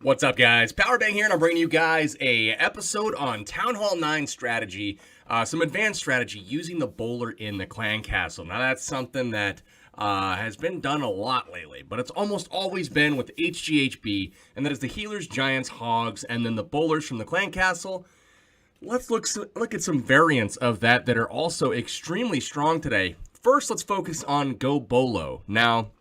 What's up, guys? Powerbang here, and I'm bringing you guys a episode on Town Hall 9 strategy, some advanced strategy using the bowler in the clan castle. Now, that's something that has been done a lot lately, but it's almost always been with HGHB, and that is the healers, giants, hogs, and then the bowlers from the clan castle. Let's look at some variants of that are also extremely strong today. First, let's focus on GoBoLo. Now,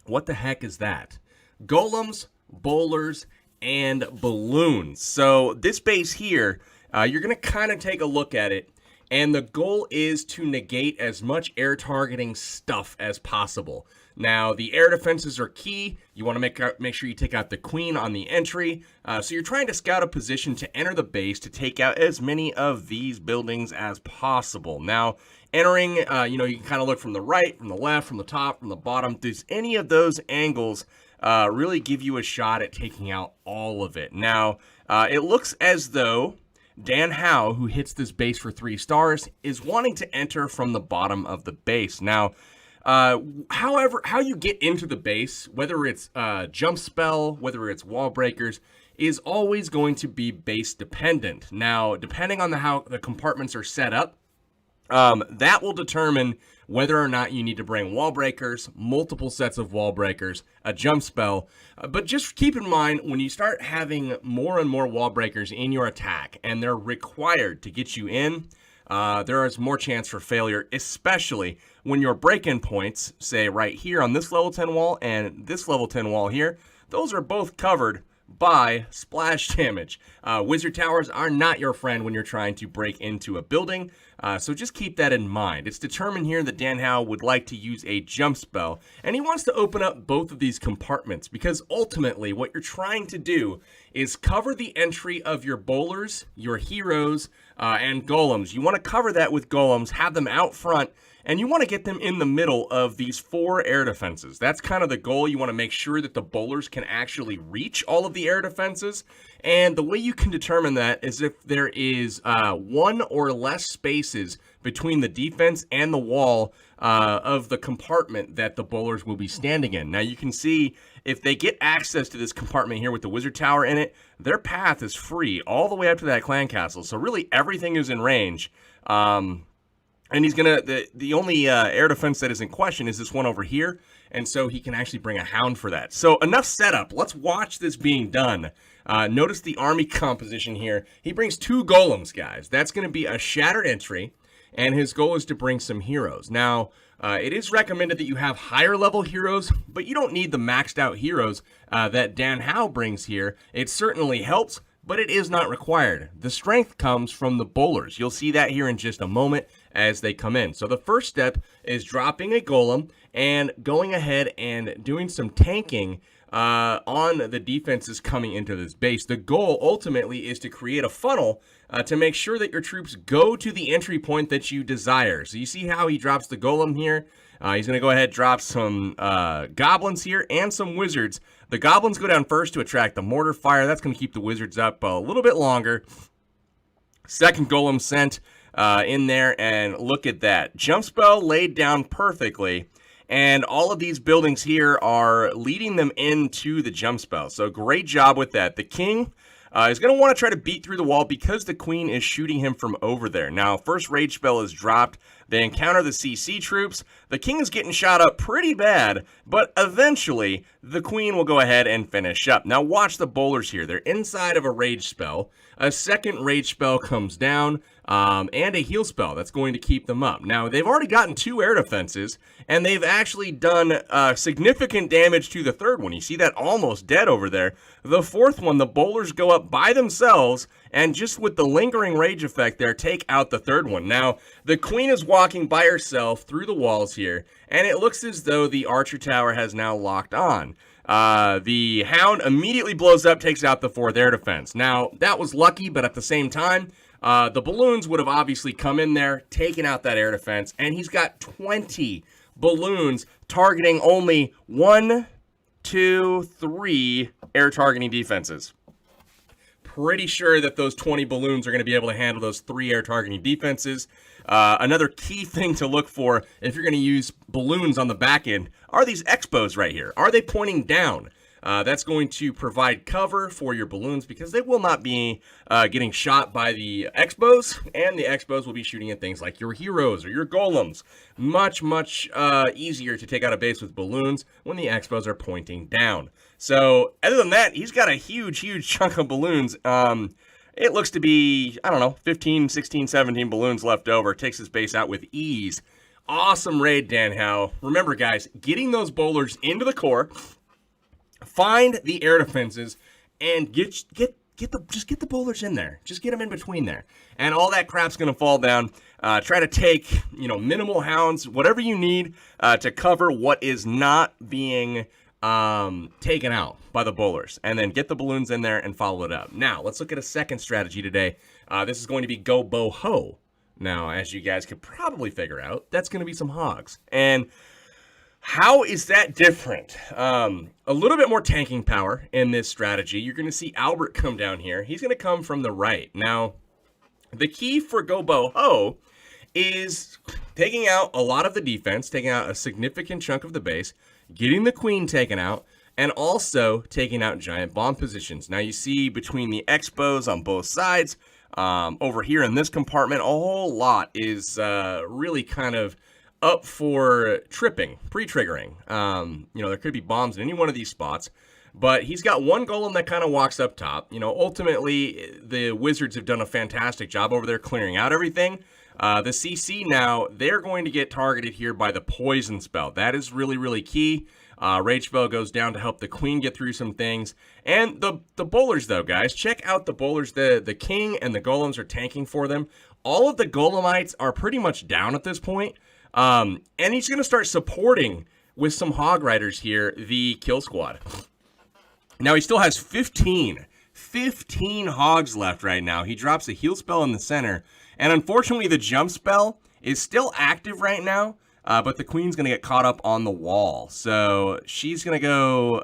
what the heck is that? Golems, bowlers, and balloons. So this base here, you're going to kind of take a look at it, and the goal is to negate as much air targeting stuff as possible. Now, the air defenses are key. You want to make sure you take out the queen on the entry. So you're trying to scout a position to enter the base to take out as many of these buildings as possible. Now, entering, you can kind of look from the right, from the left, from the top, from the bottom. Does any of those angles really give you a shot at taking out all of it? Now, it looks as though Dan Howe, who hits this base for 3 stars, is wanting to enter from the bottom of the base. Now, however, how you get into the base, whether it's jump spell, whether it's wall breakers, is always going to be base dependent. Now, depending on how the compartments are set up, that will determine whether or not you need to bring wall breakers, multiple sets of wall breakers, a jump spell. But just keep in mind, when you start having more and more wall breakers in your attack, and they're required to get you in, there is more chance for failure, especially when your break-in points, say right here on this level 10 wall and this level 10 wall here, those are both covered by splash damage. Wizard towers are not your friend when you're trying to break into a building, so just keep that in mind. It's determined here that Dan Howe would like to use a jump spell, and he wants to open up both of these compartments, because ultimately what you're trying to do is cover the entry of your bowlers, your heroes, and golems. You want to cover that with golems, have them out front, and you want to get them in the middle of these 4 air defenses. That's kind of the goal. You want to make sure that the bowlers can actually reach all of the air defenses. And the way you can determine that is if there is 1 or less spaces between the defense and the wall of the compartment that the bowlers will be standing in. Now, you can see if they get access to this compartment here with the wizard tower in it, their path is free all the way up to that clan castle. So really everything is in range. And he's gonna, the only air defense that is in question is this one over here, and so he can actually bring a hound for that. So enough setup. Let's watch this being done. Notice the army composition here. He brings 2 golems, guys. That's gonna be a shattered entry, and his goal is to bring some heroes. Now, it is recommended that you have higher level heroes, but you don't need the maxed out heroes that Dan Howe brings here. It certainly helps, but it is not required. The strength comes from the bowlers. You'll see that here in just a moment as they come in. So the first step is dropping a golem and going ahead and doing some tanking on the defenses coming into this base. The goal ultimately is to create a funnel to make sure that your troops go to the entry point that you desire. So you see how he drops the golem here? He's going to go ahead and drop some goblins here and some wizards. The goblins go down first to attract the mortar fire. That's going to keep the wizards up a little bit longer. Second golem sent in there, and look at that. Jump spell laid down perfectly, and all of these buildings here are leading them into the jump spell. So great job with that. The king is going to want to try to beat through the wall because the queen is shooting him from over there. Now, first rage spell is dropped. They encounter the CC troops. The king is getting shot up pretty bad, but eventually the queen will go ahead and finish up. Now watch the bowlers here. They're inside of a rage spell. A second rage spell comes down, and a heal spell that's going to keep them up. Now, they've already gotten 2 air defenses, and they've actually done significant damage to the third one. You see that almost dead over there. The fourth one, the bowlers go up by themselves, and just with the lingering rage effect there, take out the third one. Now, the queen is walking by herself through the walls here, and it looks as though the archer tower has now locked on. The hound immediately blows up, takes out the 4th air defense. Now, that was lucky, but at the same time, the balloons would have obviously come in there, taken out that air defense, and he's got 20 balloons targeting only 1, 2, 3 air targeting defenses. Pretty sure that those 20 balloons are going to be able to handle those 3 air targeting defenses. Another key thing to look for if you're going to use balloons on the back end are these expos right here. Are they pointing down? That's going to provide cover for your balloons because they will not be getting shot by the Expos, and the Expos will be shooting at things like your heroes or your golems. Much easier to take out a base with balloons when the Expos are pointing down. So other than that, he's got a huge chunk of balloons. It looks to be, I don't know, 15, 16, 17 balloons left over. Takes his base out with ease. Awesome raid, Dan Howe. Remember, guys, getting those bowlers into the core, find the air defenses, and just get the bowlers in there. Just get them in between there. And all that crap's going to fall down. Try to take, minimal hounds, whatever you need to cover what is not being taken out by the bowlers, and then get the balloons in there and follow it up. Now, let's look at a second strategy today. This is going to be GoBoHo. Now, as you guys could probably figure out, that's going to be some hogs. And how is that different? A little bit more tanking power in this strategy. You're going to see Albert come down here. He's going to come from the right. Now, the key for GoBoHo is taking out a lot of the defense, taking out a significant chunk of the base, getting the queen taken out, and also taking out giant bomb positions. Now you see between the Expos on both sides, over here in this compartment, a whole lot is really kind of up for tripping, pre-triggering. There could be bombs in any one of these spots, but he's got one golem that kind of walks up top. Ultimately, the Wizards have done a fantastic job over there clearing out everything. The CC now, they're going to get targeted here by the poison spell. That is really key. Rage spell goes down to help the queen get through some things. And the bowlers, though, guys, check out the bowlers. The king and the golems are tanking for them. All of the golemites are pretty much down at this point. And he's going to start supporting with some hog riders here the kill squad. Now, he still has 15 hogs left right now. He drops a heal spell in the center. And unfortunately, the jump spell is still active right now, but the queen's going to get caught up on the wall. So she's going to go,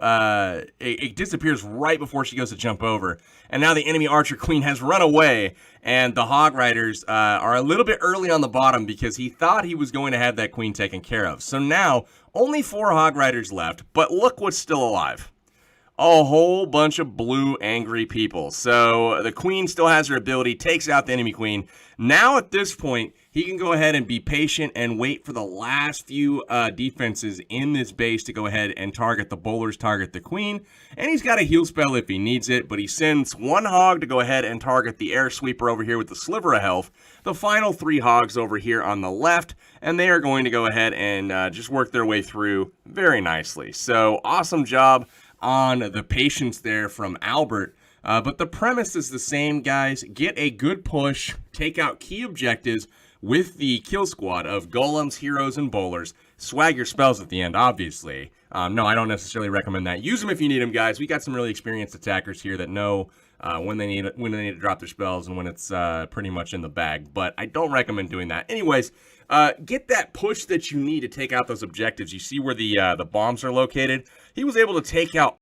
it disappears right before she goes to jump over. And now the enemy archer queen has run away, and the hog riders are a little bit early on the bottom because he thought he was going to have that queen taken care of. So now, only 4 hog riders left, but look what's still alive. A whole bunch of blue angry people. So the queen still has her ability, takes out the enemy queen. Now at this point, he can go ahead and be patient and wait for the last few defenses in this base to go ahead and target the bowlers, target the queen. And he's got a heal spell if he needs it, but he sends 1 hog to go ahead and target the air sweeper over here with the sliver of health. The final 3 hogs over here on the left, and they are going to go ahead and just work their way through very nicely. So awesome job on the patience there from Albert. But the premise is the same, guys. Get a good push, take out key objectives with the kill squad of golems, heroes, and bowlers. Swag your spells at the end, obviously. No, I don't necessarily recommend that. Use them if you need them, guys. We got some really experienced attackers here that know when they need to drop their spells and when it's pretty much in the bag. But I don't recommend doing that. Anyways, get that push that you need to take out those objectives. You see where the bombs are located? He was able to take out